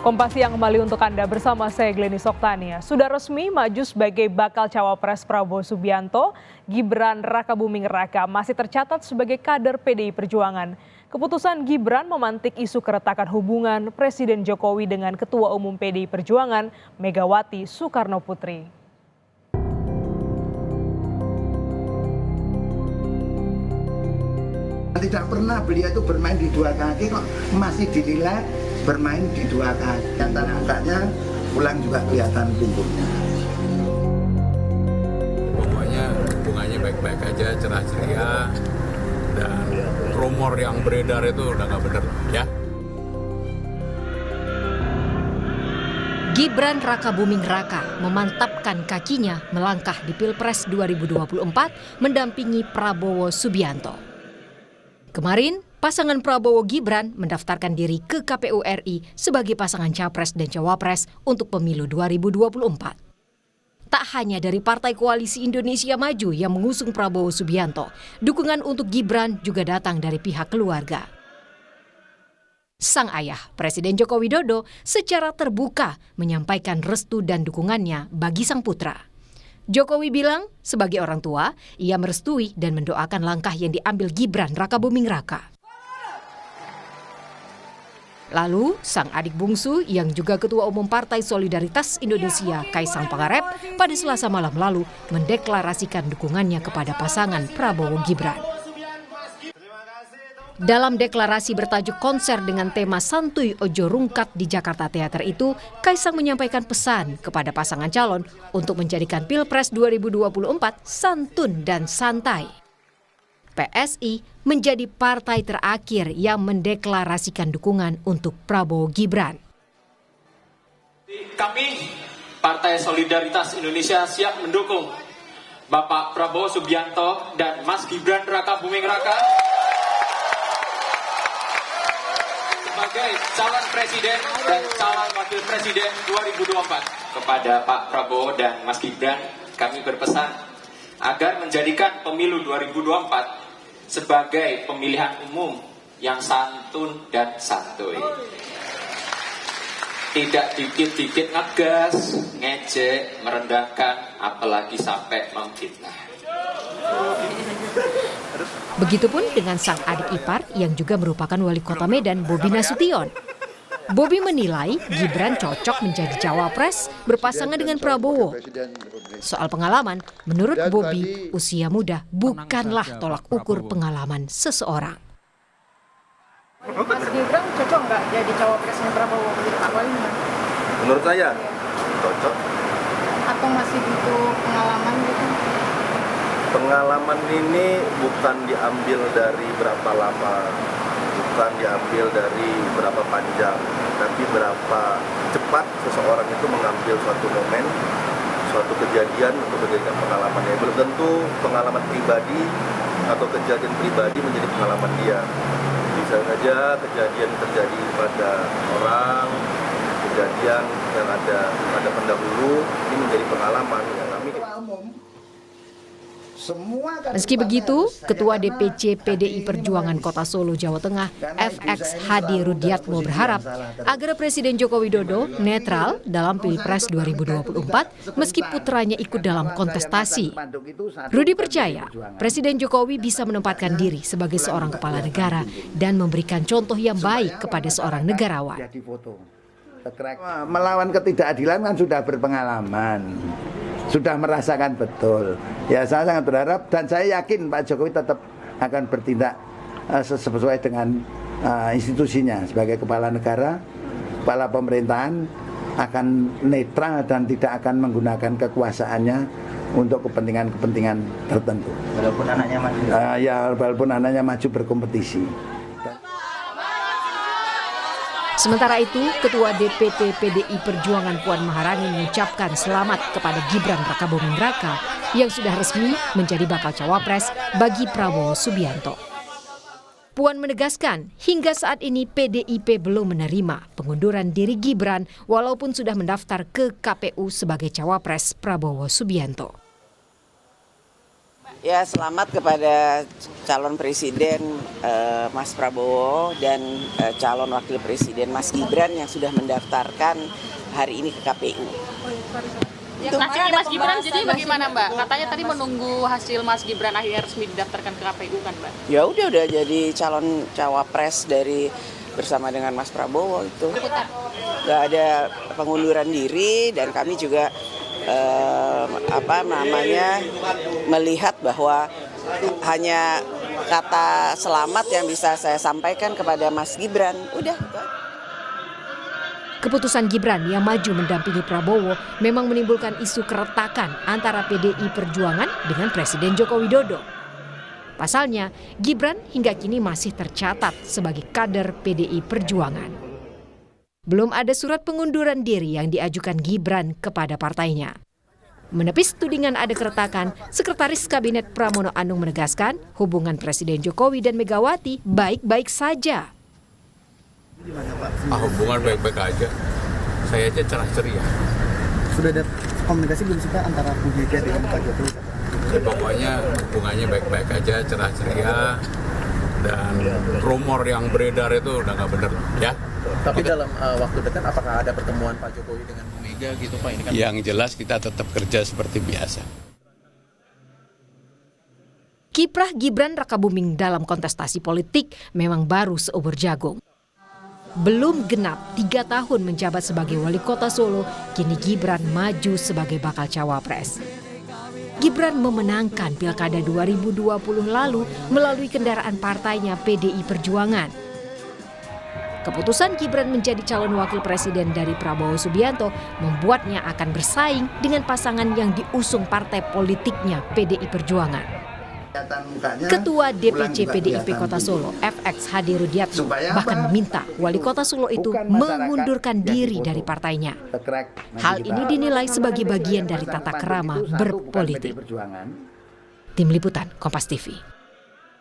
Kompas Siang kembali untuk Anda bersama saya Gleni Soktania. Sudah resmi maju sebagai bakal cawapres Prabowo Subianto, Gibran Rakabuming Raka masih tercatat sebagai kader PDI Perjuangan. Keputusan Gibran memantik isu keretakan hubungan Presiden Jokowi dengan Ketua Umum PDI Perjuangan, Megawati Soekarno Putri. Tidak pernah beliau itu bermain di dua kaki, kok masih dinilai bermain di dua kaki. Antara angkanya pulang juga kelihatan punggungnya. Pokoknya hubungannya baik-baik aja, cerah ceria, dan rumor yang beredar itu udah nggak bener ya. Gibran Rakabuming Raka memantapkan kakinya melangkah di Pilpres 2024 mendampingi Prabowo Subianto. Kemarin, pasangan Prabowo Gibran mendaftarkan diri ke KPU RI sebagai pasangan Capres dan Cawapres untuk pemilu 2024. Tak hanya dari Partai Koalisi Indonesia Maju yang mengusung Prabowo Subianto, dukungan untuk Gibran juga datang dari pihak keluarga. Sang ayah, Presiden Joko Widodo, secara terbuka menyampaikan restu dan dukungannya bagi sang putra. Jokowi bilang, sebagai orang tua, ia merestui dan mendoakan langkah yang diambil Gibran Rakabuming Raka. Lalu, sang adik bungsu yang juga Ketua Umum Partai Solidaritas Indonesia, Kaisang Pangarep, pada Selasa malam lalu mendeklarasikan dukungannya kepada pasangan Prabowo Gibran. Dalam deklarasi bertajuk konser dengan tema Santuy Ojo Rungkat di Jakarta Theater itu, Kaisang menyampaikan pesan kepada pasangan calon untuk menjadikan Pilpres 2024 santun dan santai. PSI menjadi partai terakhir yang mendeklarasikan dukungan untuk Prabowo Gibran. Kami, Partai Solidaritas Indonesia siap mendukung Bapak Prabowo Subianto dan Mas Gibran Rakabuming Raka sebagai calon presiden dan calon wakil presiden 2024. Kepada Pak Prabowo dan Mas Gibran, kami berpesan agar menjadikan pemilu 2024 sebagai pemilihan umum yang santun dan santuy. Tidak dikit-dikit ngegas, ngejek, merendahkan, apalagi sampai memfitnah. Begitupun dengan sang adik ipar yang juga merupakan wali kota Medan, Bobi Nasution. Bobi menilai Gibran cocok menjadi cawapres berpasangan dengan Prabowo. Soal pengalaman, menurut Bobi, usia muda bukanlah tolak ukur pengalaman seseorang. Mas Gibran cocok nggak jadi cawapresnya Prabowo? Menurut saya cocok. Atau masih butuh pengalaman gitu? Pengalaman ini bukan diambil dari berapa lama, bukan diambil dari berapa panjang, tapi berapa cepat seseorang itu mengambil suatu momen, suatu kejadian untuk menjadikan pengalamannya. Belum tentu pengalaman pribadi atau kejadian pribadi menjadi pengalaman dia. Bisa saja kejadian terjadi pada orang, kejadian yang ada pada pendahulu, ini menjadi pengalaman yang kami. Meski begitu, Ketua DPC PDI Perjuangan Kota Solo, Jawa Tengah, FX Hadi Rudiatmo berharap agar Presiden Joko Widodo netral dalam Pilpres 2024 meski putranya ikut dalam kontestasi. Rudi percaya Presiden Jokowi bisa menempatkan diri sebagai seorang kepala negara dan memberikan contoh yang baik kepada seorang negarawan. Melawan ketidakadilan kan sudah berpengalaman, sudah merasakan betul. Ya, saya sangat berharap dan saya yakin Pak Jokowi tetap akan bertindak sesuai dengan institusinya sebagai kepala negara, kepala pemerintahan, akan netral dan tidak akan menggunakan kekuasaannya untuk kepentingan-kepentingan tertentu. Walaupun anaknya maju. Walaupun anaknya maju berkompetisi. Sementara itu, Ketua DPT PDI Perjuangan Puan Maharani mengucapkan selamat kepada Gibran Rakabuming Raka yang sudah resmi menjadi bakal cawapres bagi Prabowo Subianto. Puan menegaskan hingga saat ini PDIP belum menerima pengunduran diri Gibran walaupun sudah mendaftar ke KPU sebagai cawapres Prabowo Subianto. Ya, selamat kepada calon presiden Mas Prabowo dan calon wakil presiden Mas Gibran yang sudah mendaftarkan hari ini ke KPU. Nasibnya Mas Gibran jadi bagaimana, Mbak? Katanya tadi menunggu hasil Mas Gibran akhirnya resmi didaftarkan ke KPU kan, Mbak? Ya udah jadi calon cawapres dari bersama dengan Mas Prabowo itu. Gak ada pengunduran diri dan kami juga melihat bahwa hanya kata selamat yang bisa saya sampaikan kepada Mas Gibran. Udah. Keputusan Gibran yang maju mendampingi Prabowo memang menimbulkan isu keretakan antara PDI Perjuangan dengan Presiden Joko Widodo. Pasalnya, Gibran hingga kini masih tercatat sebagai kader PDI Perjuangan. Belum ada surat pengunduran diri yang diajukan Gibran kepada partainya. Menepis tudingan ada keretakan, Sekretaris Kabinet Pramono Anung menegaskan hubungan Presiden Jokowi dan Megawati baik-baik saja. Hubungan baik-baik aja. Saya aja cerah ceria. Sudah ada komunikasi belum sih Pak antara Bu Mega dengan Pak Jokowi? Ya, pokoknya hubungannya baik-baik aja, cerah ceria. Dan rumor yang beredar itu udah nggak bener, ya. Tapi dalam waktu dekat apakah ada pertemuan Pak Jokowi dengan Bu Mega gitu Pak? Ini kan Yang jelas kita tetap kerja seperti biasa. Kiprah Gibran Rakabuming dalam kontestasi politik memang baru seubur jagung. Belum genap 3 tahun menjabat sebagai wali kota Solo, kini Gibran maju sebagai bakal cawapres. Gibran memenangkan Pilkada 2020 lalu melalui kendaraan partainya PDI Perjuangan. Keputusan Gibran menjadi calon wakil presiden dari Prabowo Subianto membuatnya akan bersaing dengan pasangan yang diusung partai politiknya PDI Perjuangan. Ketua DPC PDIP Kota Solo, FX Hadi Rudiatmo, bahkan meminta wali kota Solo itu mengundurkan diri dari partainya. Hal ini dinilai sebagai bagian dari tata krama berpolitik. Tim Liputan, Kompas TV.